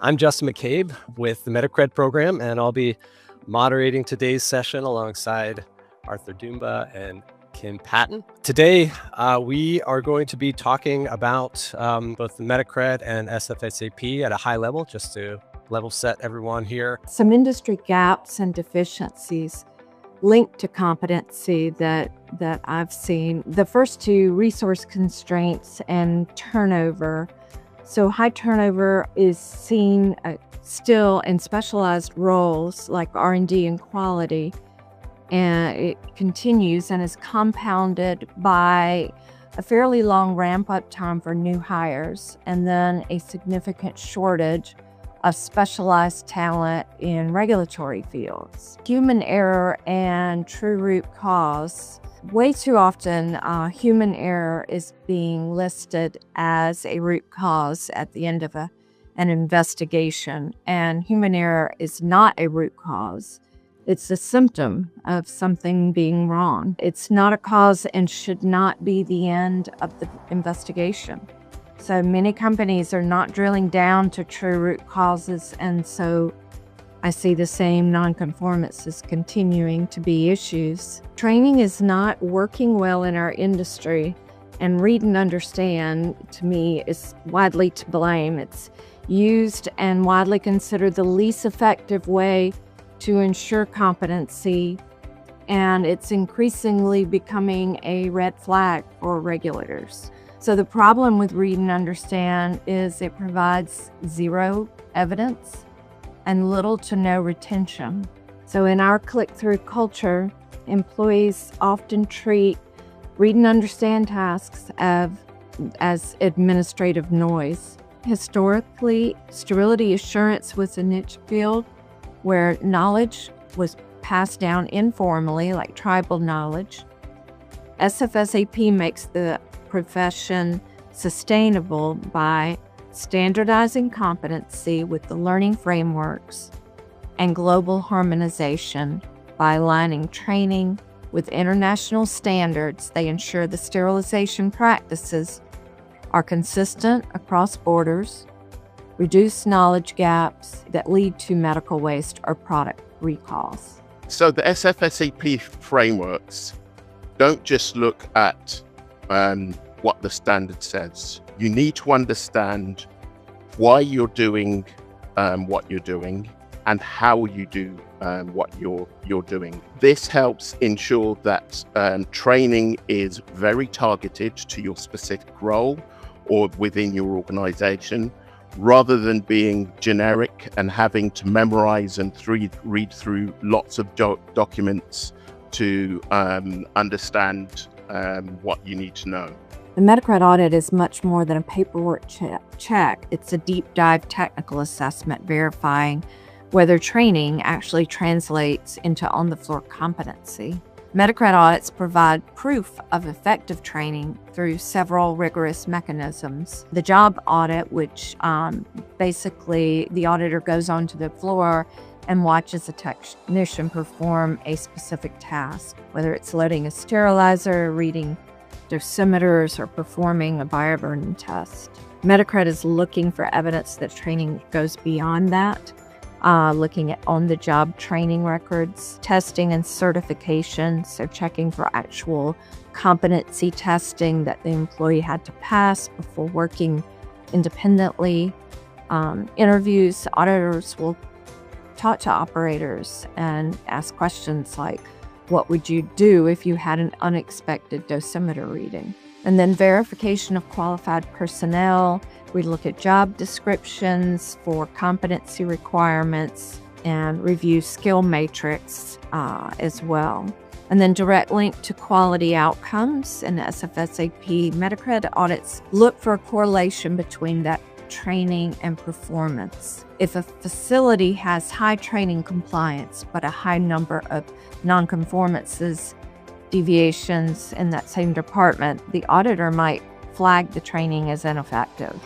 I'm Justin McCabe with the MedAccred program, and I'll be moderating today's session alongside Arthur Doomba and Kim Patton. Today, we are going to be talking about both the MedAccred and SfSAP at a high level, just to level set everyone here. Some industry gaps and deficiencies linked to competency that I've seen. The first two, resource constraints and turnover. So high turnover is seen still in specialized roles like R&D and quality, and it continues and is compounded by a fairly long ramp-up time for new hires, and then a significant shortage of specialized talent in regulatory fields. Human error and true root cause. Way too often, human error is being listed as a root cause at the end of an investigation, and human error is not a root cause. It's a symptom of something being wrong. It's not a cause and should not be the end of the investigation. So many companies are not drilling down to true root causes, and so I see the same nonconformances continuing to be issues. Training is not working well in our industry, and read and understand, to me, is widely to blame. It's used and widely considered the least effective way to ensure competency, and it's increasingly becoming a red flag for regulators. So the problem with read and understand is it provides zero evidence and little to no retention. So in our click-through culture, employees often treat read and understand tasks as administrative noise. Historically, sterility assurance was a niche field where knowledge was passed down informally, like tribal knowledge. SfSAP makes the profession sustainable by standardizing competency with the learning frameworks and global harmonization. By aligning training with international standards, they ensure the sterilization practices are consistent across borders, reduce knowledge gaps that lead to medical waste or product recalls. So the SfSAP frameworks don't just look at what the standard says. You need to understand why you're doing what you're doing and how you do what you're doing. This helps ensure that training is very targeted to your specific role or within your organization, rather than being generic and having to memorize and read through lots of documents to understand what you need to know. The MedAccred audit is much more than a paperwork check. It's a deep dive technical assessment verifying whether training actually translates into on-the-floor competency. MedAccred audits provide proof of effective training through several rigorous mechanisms. The job audit, which basically the auditor goes onto the floor and watches a technician perform a specific task, whether it's loading a sterilizer, reading dosimeters, or performing a bioburden test. MedAccred is looking for evidence that training goes beyond that, looking at on-the-job training records, testing and certification, so checking for actual competency testing that the employee had to pass before working independently. Interviews, auditors will talk to operators and ask questions like, what would you do if you had an unexpected dosimeter reading? And then verification of qualified personnel. We look at job descriptions for competency requirements and review skill matrix as well. And then direct link to quality outcomes. In SfSAP MedAccred audits look for a correlation between that training and performance. If a facility has high training compliance, but a high number of nonconformances, deviations in that same department, the auditor might flag the training as ineffective.